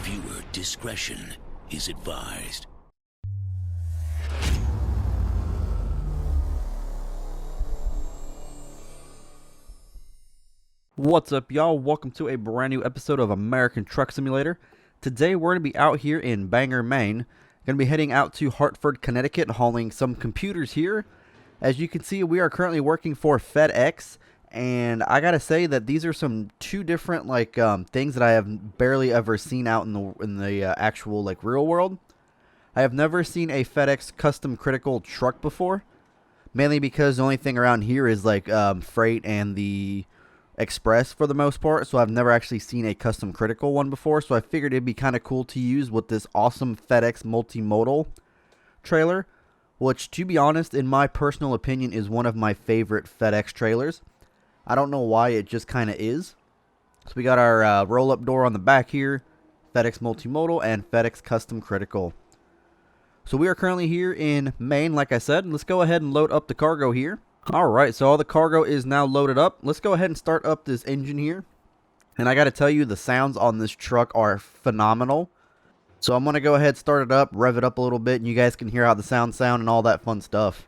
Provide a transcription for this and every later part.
Viewer discretion is advised. What's up, y'all? Welcome to a brand new episode of American Truck Simulator. Today we're going to be out here in Bangor, Maine. Going to be heading out to Hartford, Connecticut, hauling some computers here. As you can see, we are currently working for Fedex, and I gotta say that these are two different things that I have barely ever seen out in the actual real world. I have never seen a Fedex custom critical truck before, mainly because the only thing around here is freight and the express for the most part, so I've never actually seen a custom critical one before, so I figured it'd be kind of cool to use with this awesome Fedex Multimodel trailer, which, to be honest, in my personal opinion, is one of my favorite Fedex trailers. I don't know why, it just kind of is. So we got our roll-up door on the back here, Fedex Multimodal, and Fedex Custom Critical. So we are currently here in Maine, like I said. Let's go ahead and load up the cargo here. Alright, so all the cargo is now loaded up. Let's go ahead and start up this engine here. And I gotta tell you, the sounds on this truck are phenomenal. So I'm gonna go ahead, start it up, rev it up a little bit, and you guys can hear how the sound and all that fun stuff.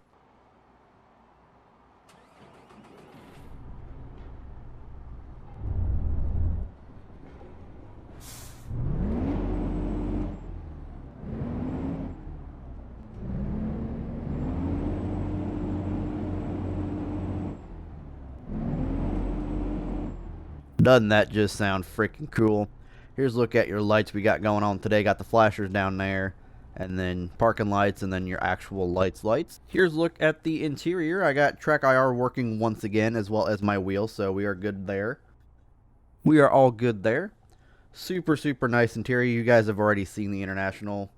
Doesn't that just sound freaking cool? Here's a look at your lights we got going on today. Got the flashers down there, and then parking lights, and then your actual lights. Here's a look at the interior. I got Track IR working once again, as well as my wheel, so we are good there. We are all good there. Super nice interior. You guys have already seen the international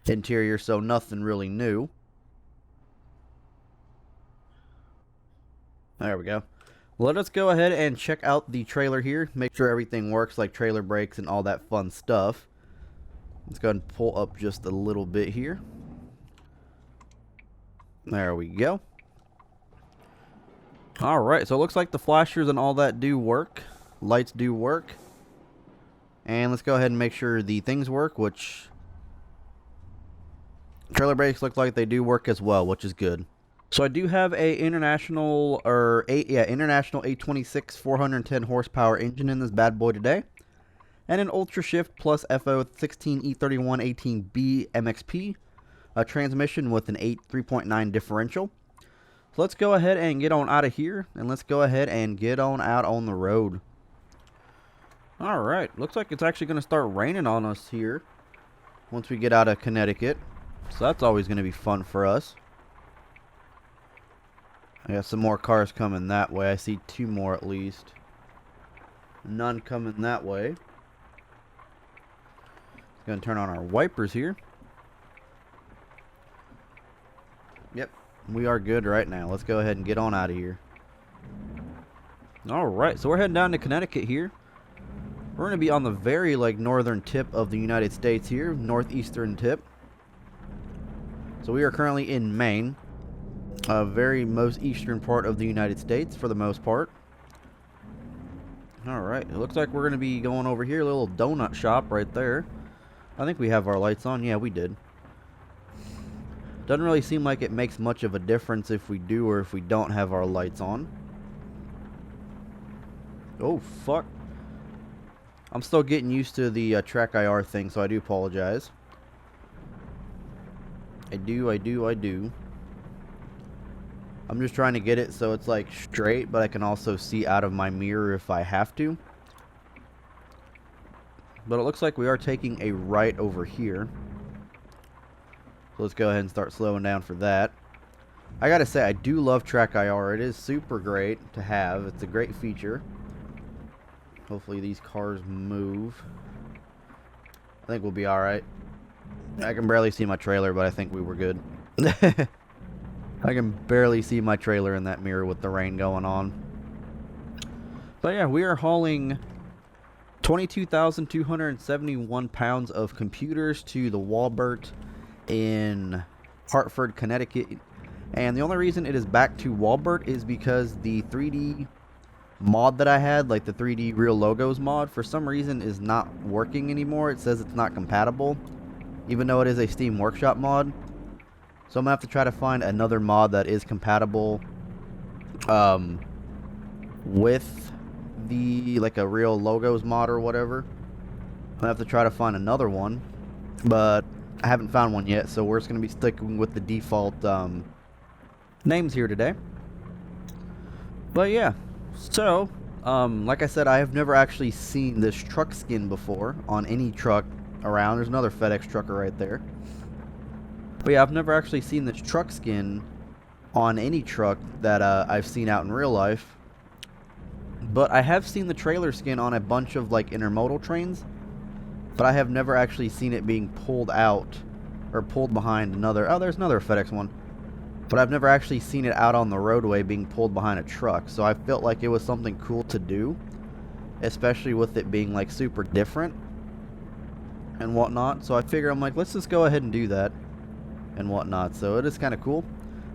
interior, so nothing really new. There we go. Let us go ahead and check out the trailer here. Make sure everything works, like trailer brakes and all that fun stuff. Let's go ahead and pull up just a little bit here. There we go. Alright, so it looks like the flashers and all that do work. Lights do work. And let's go ahead and make sure the things work, which trailer brakes look like they do work as well, which is good. So I do have a international 826 410 horsepower engine in this bad boy today, and an Ultra Shift Plus FO 16 E31 18B MXP, a transmission with an 3.9 differential. So let's go ahead and get on out of here, and let's go ahead and get on out on the road. Alright, looks like it's actually going to start raining on us here once we get out of Connecticut, so that's always going to be fun for us. I got some more cars coming that way. I see two more at least. None coming that way. Gonna turn on our wipers here. Yep, we are good right now. Let's go ahead and get on out of here. Alright, so we're heading down to Connecticut here. We're gonna be on the very northern tip of the United States here, northeastern tip. So we are currently in Maine. Very most eastern part of the United States for the most part. Alright, it looks like we're going to be going over here, a little donut shop right there. I think we have our lights on. Yeah, we did. Doesn't really seem like it makes much of a difference if we do or if we don't have our lights on. Oh, fuck. I'm still getting used to the Track IR thing, so I do apologize. I do. I'm just trying to get it so it's straight, but I can also see out of my mirror if I have to. But it looks like we are taking a right over here. So let's go ahead and start slowing down for that. I gotta say, I do love Track IR. It is super great to have. It's a great feature. Hopefully these cars move. I think we'll be alright. I can barely see my trailer, but I think we were good. I can barely see my trailer in that mirror with the rain going on. But yeah, we are hauling 22,271 pounds of computers to the Walbert in Hartford, Connecticut. And the only reason it is back to Walbert is because the 3D mod that I had, like the 3D real logos mod, for some reason is not working anymore. It says it's not compatible, even though it is a Steam Workshop mod. So I'm gonna have to try to find another mod that is compatible with the, like, a real logos mod or whatever. I'm gonna have to try to find another one, but I haven't found one yet, so we're just gonna be sticking with the default names here today. But yeah, so like I said, I have never actually seen this truck skin before on any truck around. There's another FedEx trucker right there. But yeah, I've never actually seen this truck skin on any truck that I've seen out in real life. But I have seen the trailer skin on a bunch of, like, intermodal trains, but I have never actually seen it being pulled out or pulled behind another. Oh, there's another FedEx one. But I've never actually seen it out on the roadway being pulled behind a truck. So I felt like it was something cool to do, especially with it being, like, super different and whatnot. So I figure, I'm like, let's just go ahead and do that and whatnot. So it is kind of cool.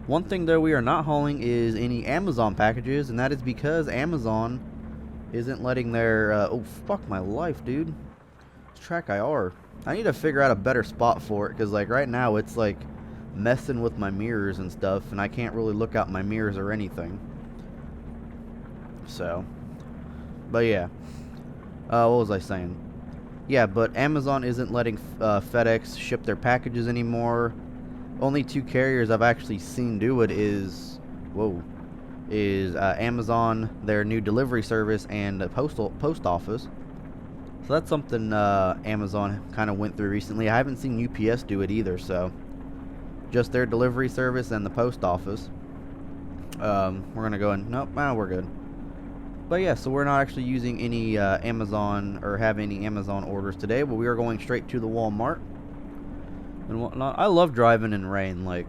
One thing, though, we are not hauling is any Amazon packages, and that is because Amazon isn't letting their oh, fuck my life, dude. Track IR. I need to figure out a better spot for it, because, like, right now it's, like, messing with my mirrors and stuff, and I can't really look out my mirrors or anything. So, but yeah, what was I saying? Yeah, but Amazon isn't letting FedEx ship their packages anymore. Only two carriers I've actually seen do it is Amazon, their new delivery service, and the post office. So that's something Amazon kind of went through recently. I haven't seen UPS do it either, so just their delivery service and the post office. We're gonna go and nope, we're good. But yeah, so we're not actually using any Amazon or have any Amazon orders today, but we are going straight to the Walmart and whatnot. I love driving in rain. Like,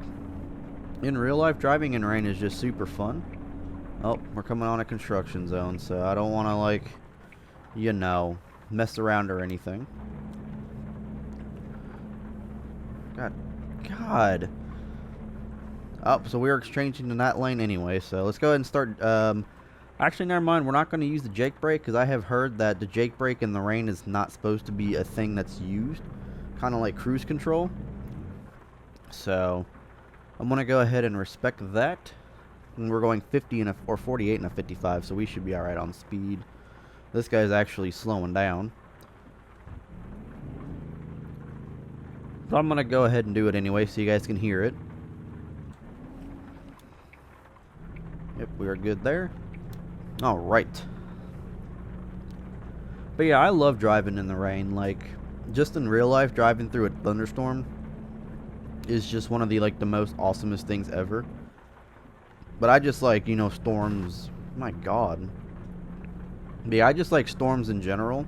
in real life, driving in rain is just super fun. Oh, we're coming on a construction zone, so I don't want to, like, you know, mess around or anything. God. Oh, so we are exchanging in that lane anyway, so let's go ahead and start. Actually, never mind. We're not going to use the Jake brake, because I have heard that the Jake brake in the rain is not supposed to be a thing that's used. Kind of like cruise control. So I'm going to go ahead and respect that. And we're going 50 or 48 and a 55, so we should be alright on speed. This guy's actually slowing down. But I'm going to go ahead and do it anyway so you guys can hear it. Yep, we are good there. Alright. But yeah, I love driving in the rain. Like, just in real life, driving through a thunderstorm is just one of the, like, the most awesomest things ever. But I just like, you know, storms. My God. But yeah, I just like storms in general.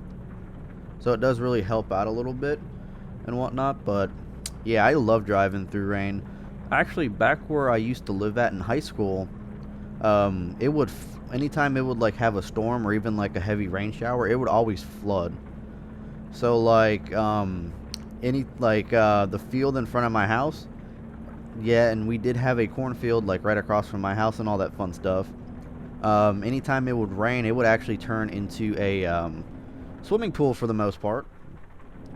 So it does really help out a little bit and whatnot. But yeah, I love driving through rain. Actually, back where I used to live at in high school, it would, anytime it would, like, have a storm or even, like, a heavy rain shower, it would always flood. So, like, the field in front of my house, yeah, and we did have a cornfield, like, right across from my house and all that fun stuff. Anytime it would rain, it would actually turn into a swimming pool for the most part,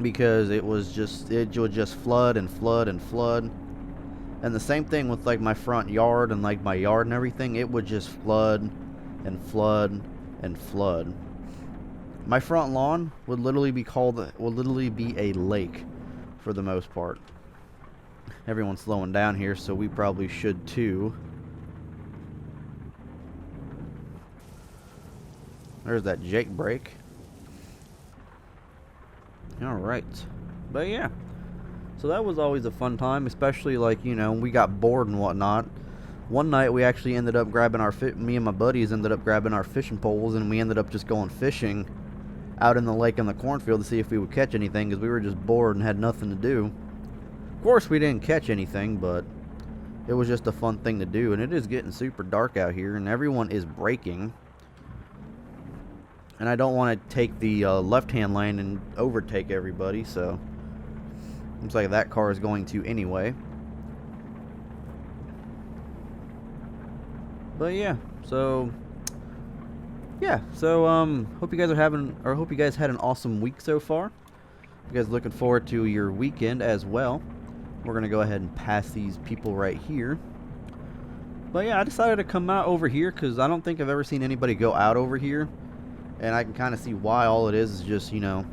because it would just flood and flood and flood. And the same thing with, like, my front yard and, like, my yard and everything. It would just flood and flood and flood. My front lawn would literally be a lake for the most part. Everyone's slowing down here, so we probably should too. There's that Jake brake. Alright. But yeah. So that was always a fun time, especially, like, you know, we got bored and whatnot. One night we actually ended up grabbing me and my buddies ended up grabbing our fishing poles, and we ended up just going fishing out in the lake in the cornfield to see if we would catch anything, because we were just bored and had nothing to do. Of course, we didn't catch anything, but it was just a fun thing to do. And it is getting super dark out here, and everyone is braking. And I don't want to take the left-hand lane and overtake everybody, so looks like that car is going to anyway. But yeah, so yeah, so hope you guys are having, or hope you guys had an awesome week so far. You guys looking forward to your weekend as well. We're gonna go ahead and pass these people right here. But yeah, I decided to come out over here because I don't think I've ever seen anybody go out over here, and I can kind of see why. All it is just, you know,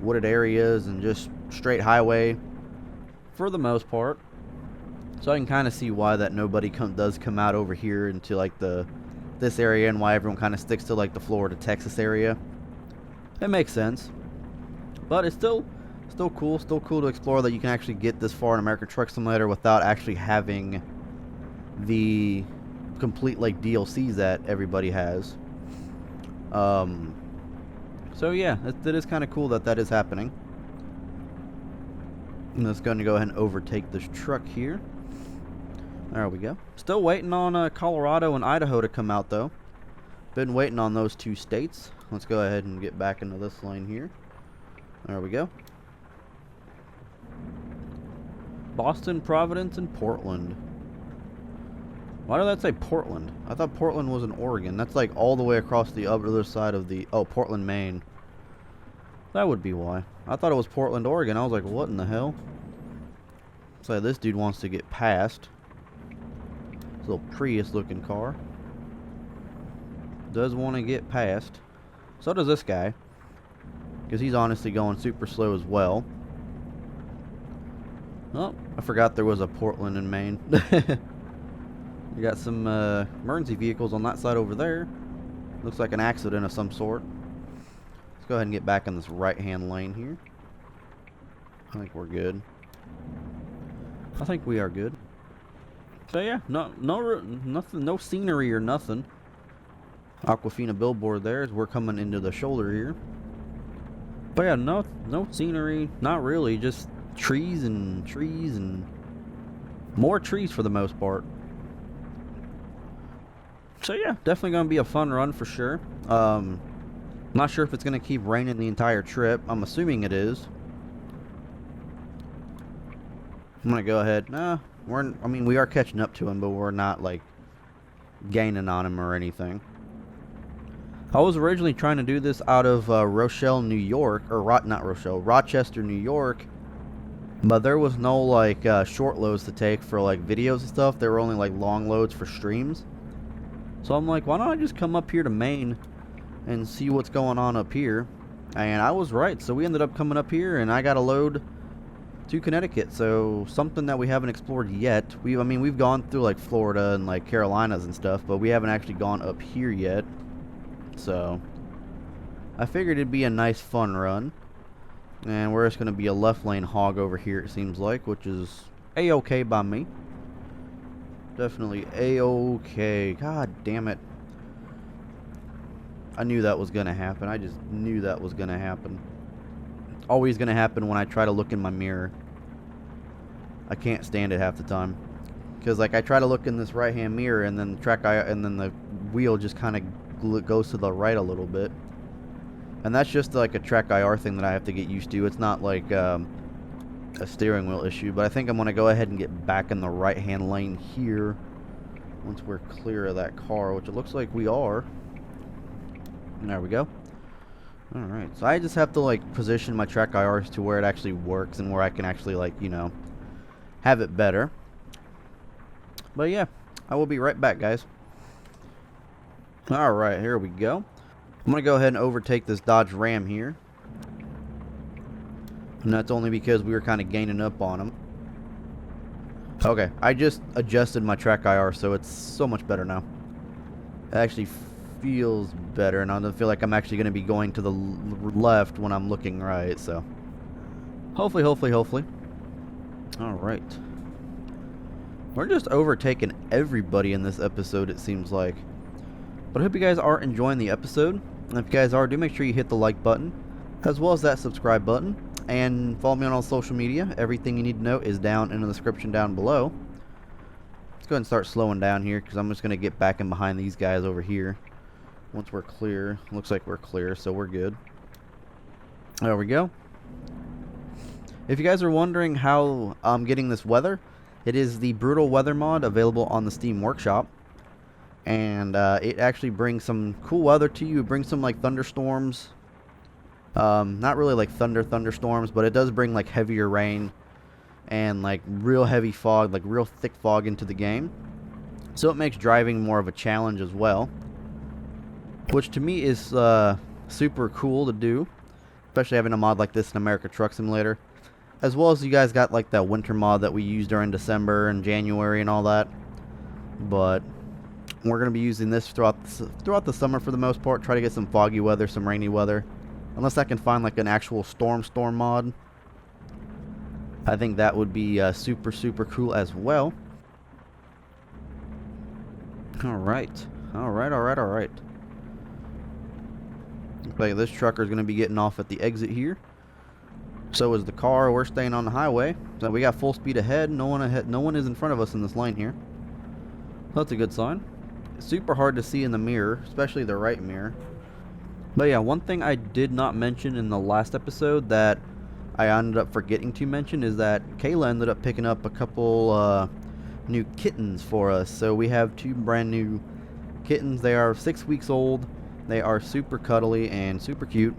wooded areas and just straight highway for the most part. So I can kind of see why that nobody does come out over here into like this area, and why everyone kind of sticks to like the Florida, Texas area. It makes sense, but it's still cool. Still cool to explore that you can actually get this far in American Truck Simulator without actually having the complete like DLCs that everybody has. So yeah, it is kind of cool that is happening. I'm just going to go ahead and overtake this truck here. There we go. Still waiting on Colorado and Idaho to come out though. Been waiting on those two states. Let's go ahead and get back into this lane here. There we go. Boston, Providence, and Portland. Why did that say Portland? I thought Portland was in Oregon. That's like all the way across the other side of the... Oh, Portland, Maine. That would be why. I thought it was Portland, Oregon. I was like, what in the hell? So this dude wants to get past. This little Prius looking car. Does want to get past. So does this guy. Because he's honestly going super slow as well. Oh, I forgot there was a Portland in Maine. We got some emergency vehicles on that side over there. Looks like an accident of some sort. Let's go ahead and get back in this right-hand lane here. I think we're good. I think we are good. So yeah, nothing, no scenery or nothing. Aquafina billboard there as we're coming into the shoulder here. But yeah, no scenery, not really, just trees and more trees for the most part. So yeah, definitely going to be a fun run for sure. Not sure if it's going to keep raining the entire trip. I'm assuming it is. I'm going to go ahead. Nah, we are catching up to him, but we're not like gaining on him or anything. I was originally trying to do this out of Rochelle, New York, or not Rochelle, Rochester, New York. But there was no like short loads to take for like videos and stuff. There were only like long loads for streams. So I'm like, why don't I just come up here to Maine and see what's going on up here? And I was right. So we ended up coming up here, and I got a load to Connecticut. So something that we haven't explored yet. We've gone through like Florida and like Carolinas and stuff, but we haven't actually gone up here yet. So I figured it'd be a nice fun run. And we're just going to be a left lane hog over here, it seems like, which is a-okay by me. Definitely a-okay. God damn it. I knew that was going to happen. I just knew that was going to happen. Always going to happen when I try to look in my mirror. I can't stand it half the time. Because like I try to look in this right hand mirror, and then the wheel just kind of goes to the right a little bit. And that's just like a track IR thing that I have to get used to. It's not like a steering wheel issue, but I think I'm going to go ahead and get back in the right hand lane here once we're clear of that car, which it looks like we are. And there we go. Alright, so I just have to like position my track IRs to where it actually works and where I can actually like, you know, have it better. But yeah, I will be right back, guys. Alright, here we go. I'm going to go ahead and overtake this Dodge Ram here. And that's only because we were kind of gaining up on him. Okay, I just adjusted my track IR, so it's so much better now. It actually feels better, and I don't feel like I'm actually going to be going to the left when I'm looking right, so. Hopefully. Alright. We're just overtaking everybody in this episode, it seems like. But I hope you guys are enjoying the episode. And if you guys are, do make sure you hit the like button, as well as that subscribe button. And follow me on all social media. Everything you need to know is down in the description down below. Let's go ahead and start slowing down here, because I'm just going to get back in behind these guys over here. Once we're clear. Looks like we're clear, so we're good. There we go. If you guys are wondering how I'm getting this weather, it is the Brutal Weather mod available on the Steam Workshop. and it actually brings some cool weather to you. It brings some like thunderstorms. Not really like thunderstorms, but it does bring like heavier rain and like real heavy fog, like real thick fog into the game. So it makes driving more of a challenge as well, which to me is super cool to do, especially having a mod like this in America Truck Simulator. As well as you guys got like that winter mod that we use during December and January and all that. But we're going to be using this throughout the summer for the most part. Try to get some foggy weather, some rainy weather. Unless I can find like an actual storm mod. I think that would be super cool as well. Alright. Looks like this trucker is going to be getting off at the exit here. So is the car. We're staying on the highway. So we got full speed ahead. No one is in front of us in this lane here. That's a good sign. It's super hard to see in the mirror, especially the right mirror. But yeah, one thing I did not mention in the last episode that I ended up forgetting to mention is that Kayla ended up picking up a couple new kittens for us. So we have 2 brand new kittens. They are 6 weeks old. They are super cuddly and super cute.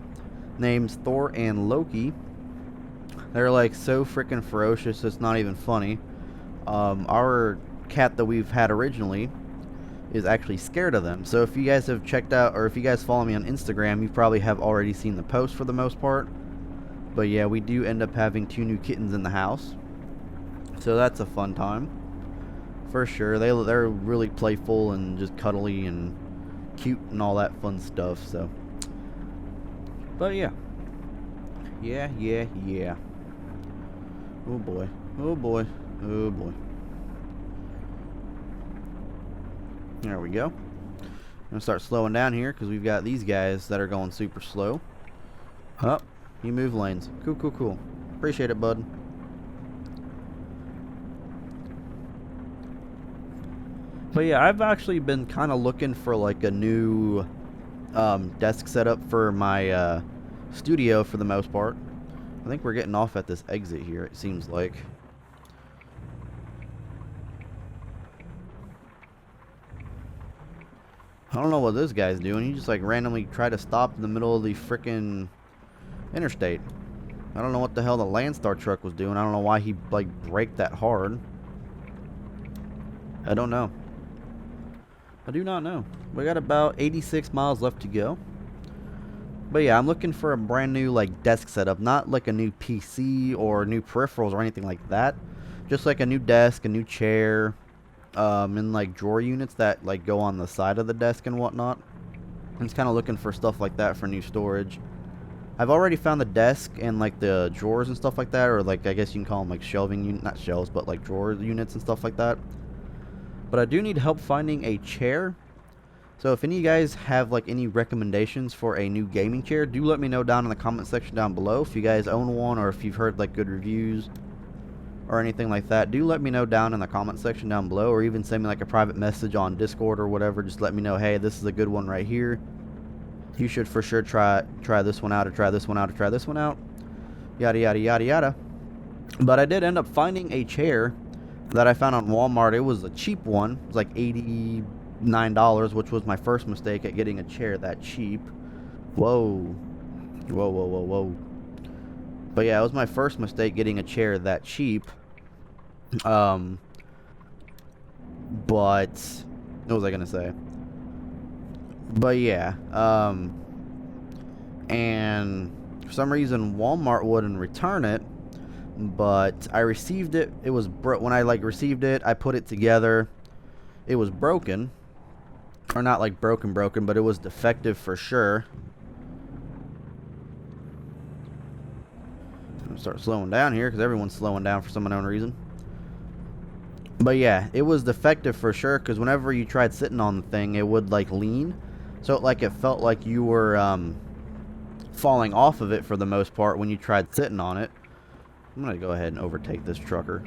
Names Thor and Loki. They're like so freaking ferocious, it's not even funny. Our cat that we've had originally is actually scared of them. So if you guys have checked out, or if you guys follow me on Instagram, you probably have already seen the post for the most part. But yeah, we do end up having 2 new kittens in the house. So that's a fun time. For sure. They're really playful and just cuddly and cute and all that fun stuff, so. But yeah. Yeah. Oh boy. There we go. I'm gonna start slowing down here because we've got these guys that are going super slow. Up. You move lanes. Cool. Appreciate it, bud. But yeah, I've actually been kind of looking for like a new desk setup for my studio for the most part. I think we're getting off at this exit here, it seems like. I don't know what this guy's doing. He just like randomly tried to stop in the middle of the frickin' interstate. I don't know what the hell the Landstar truck was doing. I don't know why he like braked that hard. I don't know. I do not know. We got about 86 miles left to go. But yeah, I'm looking for a brand new like desk setup, not like a new PC or new peripherals or anything like that. Just like a new desk, a new chair, and like drawer units that like go on the side of the desk and whatnot. I'm just kind of looking for stuff like that for new storage. I've already found the desk and like the drawers and stuff like that, or like I guess you can call them like shelving not shelves, but like drawer units and stuff like that. But I do need help finding a chair. So if any of you guys have like any recommendations for a new gaming chair, do let me know down in the comment section down below. If you guys own one or if you've heard like good reviews or anything like that, do let me know down in the comment section down below, or even send me like a private message on Discord or whatever. Just let me know, hey, this is a good one right here. You should for sure try this one out, or try this one out, or try this one out. Yada. But I did end up finding a chair that I found on Walmart. It was a cheap one. It was like $89, which was my first mistake at getting a chair that cheap. Whoa. But yeah, it was my first mistake getting a chair that cheap. But what was I gonna say? But yeah, and for some reason Walmart wouldn't return it. But I received it. It was when I like received it, I put it together. It was broken, or not like broken, but it was defective for sure. I'm gonna start slowing down here because everyone's slowing down for some unknown reason. But yeah, it was defective for sure because whenever you tried sitting on the thing, it would like lean, so it felt like you were falling off of it for the most part when you tried sitting on it. I'm gonna go ahead and overtake this trucker.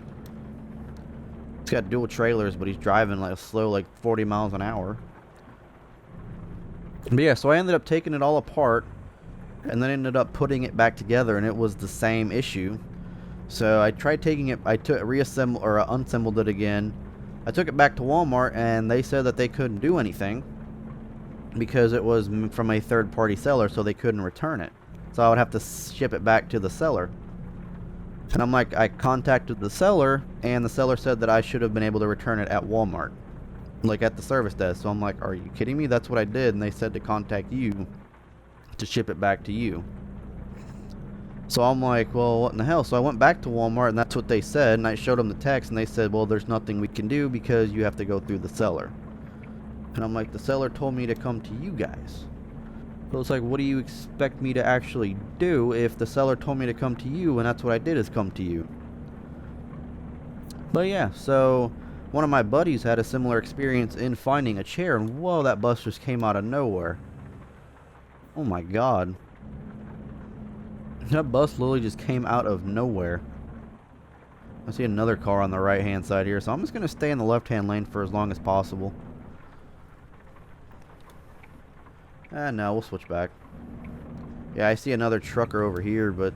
He's got dual trailers, but he's driving like slow, like 40 miles an hour. But yeah, so I ended up taking it all apart and then ended up putting it back together, and it was the same issue. So I tried taking it, unassembled it again, I took it back to Walmart, and they said that they couldn't do anything because it was from a third-party seller, so they couldn't return it. So I would have to ship it back to the seller. And I'm like, I contacted the seller, and the seller said that I should have been able to return it at Walmart, like at the service desk. So I'm like, are you kidding me? That's what I did, and they said to contact you to ship it back to you. So I'm like, well, what in the hell? So I went back to Walmart, and that's what they said, and I showed them the text, and they said, well, there's nothing we can do because you have to go through the seller. And I'm like, the seller told me to come to you guys. So it's like, what do you expect me to actually do if the seller told me to come to you, and that's what I did, is come to you? But yeah, so one of my buddies had a similar experience in finding a chair, and whoa, that bus just came out of nowhere. Oh my god. That bus literally just came out of nowhere. I see another car on the right hand side here, so I'm just going to stay in the left hand lane for as long as possible. No, we'll switch back. Yeah, I see another trucker over here, but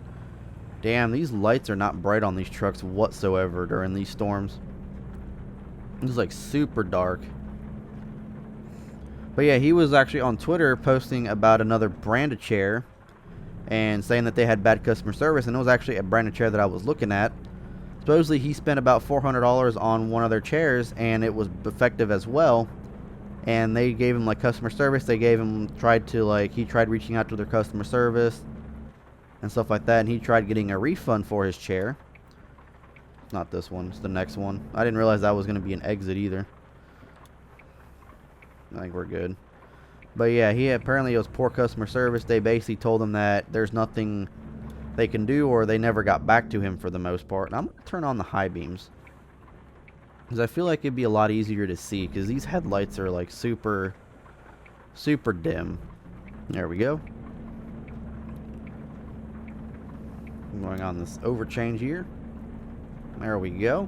damn, these lights are not bright on these trucks whatsoever during these storms. It's like super dark. But yeah, he was actually on Twitter posting about another branded chair and saying that they had bad customer service, and it was actually a branded chair that I was looking at. Supposedly he spent about $400 on one of their chairs, and it was effective as well. And they gave him like customer service. They gave him, he tried reaching out to their customer service and stuff like that, and he tried getting a refund for his chair. Not this one, it's the next one. I didn't realize that was going to be an exit either. I think we're good. But yeah, apparently it was poor customer service. They basically told him that there's nothing they can do, or they never got back to him for the most part. And I'm going to turn on the high beams, because I feel like it'd be a lot easier to see, because these headlights are like super dim. There we go. I'm going on this overchange here. There we go.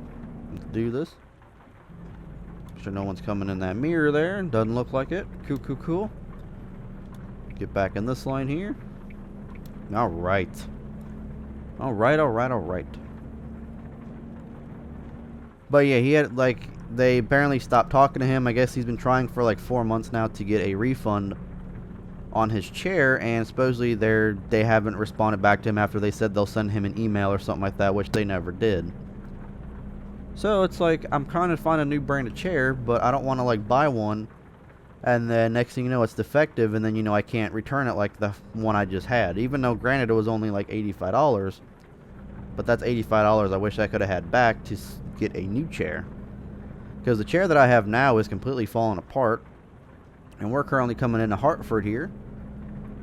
Let's do this. Sure no one's coming in that mirror there. Doesn't look like it. Cool. Get back in this line here. Alright. But yeah, he had they apparently stopped talking to him. I guess he's been trying for like 4 months now to get a refund on his chair, and supposedly they haven't responded back to him after they said they'll send him an email or something like that, which they never did. So it's like, I'm trying to find a new branded chair, but I don't want to like buy one, and then next thing you know it's defective, and then I can't return it like the one I just had, even though granted it was only like $85. But that's $85 I wish I could have had back to get a new chair, because the chair that I have now is completely falling apart, and we're currently coming into Hartford here,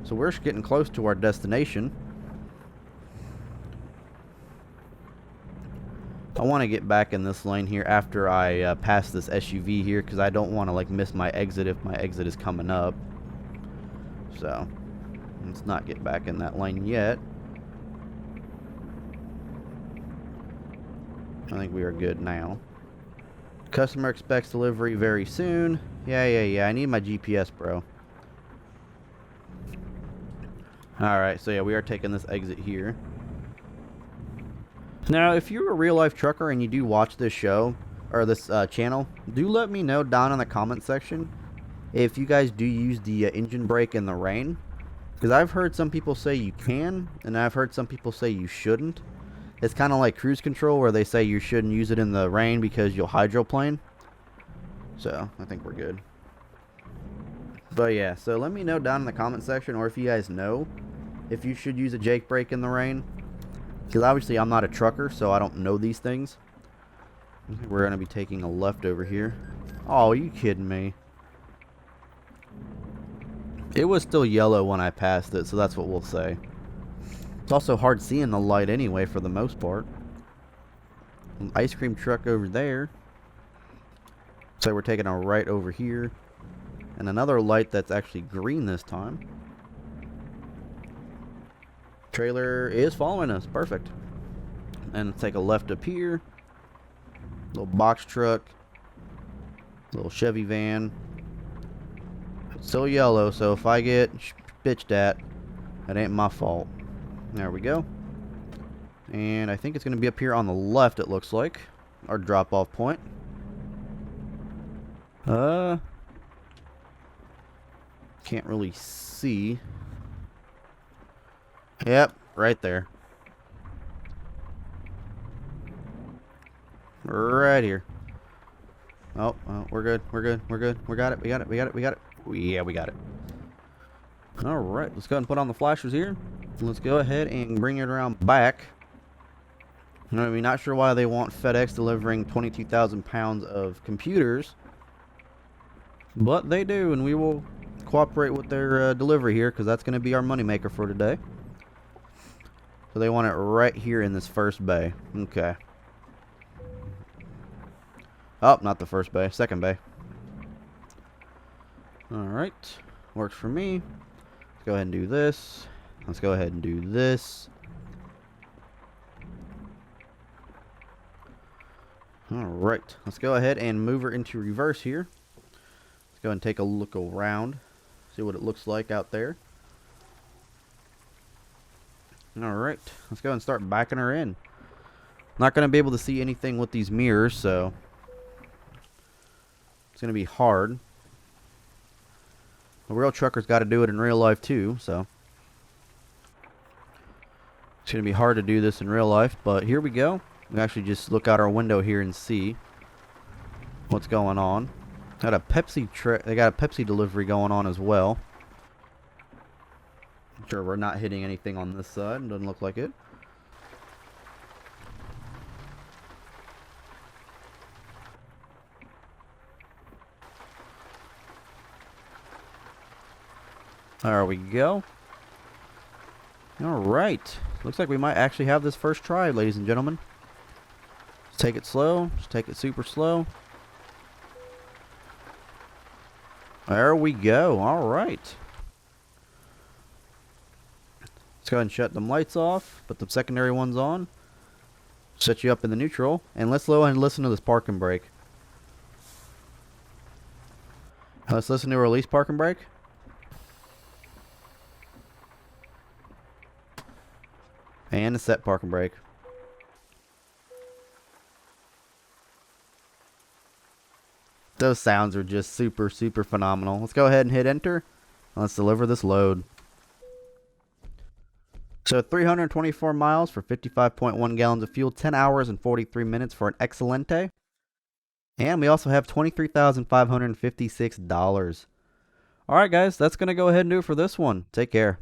so we're getting close to our destination. I want to get back in this lane here after I pass this SUV here, because I don't want to like miss my exit if my exit is coming up. So let's not get back in that lane yet. I think we are good now. Customer expects delivery very soon. Yeah. I need my GPS, bro. Alright, so yeah, we are taking this exit here. Now, if you're a real-life trucker and you do watch this show, or this channel, do let me know down in the comment section if you guys do use the engine brake in the rain. Because I've heard some people say you can, and I've heard some people say you shouldn't. It's kind of like cruise control, where they say you shouldn't use it in the rain because you'll hydroplane. So, I think we're good. But yeah, so let me know down in the comment section, or if you guys know if you should use a jake brake in the rain. Because obviously I'm not a trucker, so I don't know these things. We're going to be taking a left over here. Oh, are you kidding me? It was still yellow when I passed it, so that's what we'll say. It's also hard seeing the light anyway, for the most part. An ice cream truck over there. So we're taking a right over here. And another light that's actually green this time. Trailer is following us. Perfect. And let's take a left up here. Little box truck. Little Chevy van. It's still yellow, so if I get bitched at, that ain't my fault. There we go. And I think it's going to be up here on the left, it looks like. Our drop-off point. Can't really see. Yep, right there. Right here. Oh, we're good. We're good. We're good. We got it. We got it. We got it. We got it. Yeah, we got it. All right, let's go ahead and put on the flashers here. Let's go ahead and bring it around back. I'm not sure why they want FedEx delivering 22,000 pounds of computers, but they do, and we will cooperate with their delivery here because that's going to be our moneymaker for today. So they want it right here in this first bay. Okay. Oh, not the first bay, second bay. Alright, works for me. Let's go ahead and do this. Let's go ahead and do this. Alright, let's go ahead and move her into reverse here. Let's go ahead and take a look around. See what it looks like out there. Alright, let's go ahead and start backing her in. Not going to be able to see anything with these mirrors, so it's going to be hard. A real trucker's got to do it in real life too, so it's going to be hard to do this in real life, but here we go. We actually just look out our window here and see what's going on. They got a Pepsi delivery going on as well. I'm sure we're not hitting anything on this side. Doesn't look like it. There we go. Alright. Looks like we might actually have this first try, ladies and gentlemen. Just take it slow. Just take it super slow. There we go. Alright. Let's go ahead and shut them lights off. Put the secondary ones on. Set you up in the neutral. And let's go ahead and listen to this parking brake. Let's listen to a release parking brake. And a set parking brake. Those sounds are just super, super phenomenal. Let's go ahead and hit enter. Let's deliver this load. So 324 miles for 55.1 gallons of fuel, 10 hours and 43 minutes for an Excelente. And we also have $23,556. Alright guys, that's going to go ahead and do it for this one. Take care.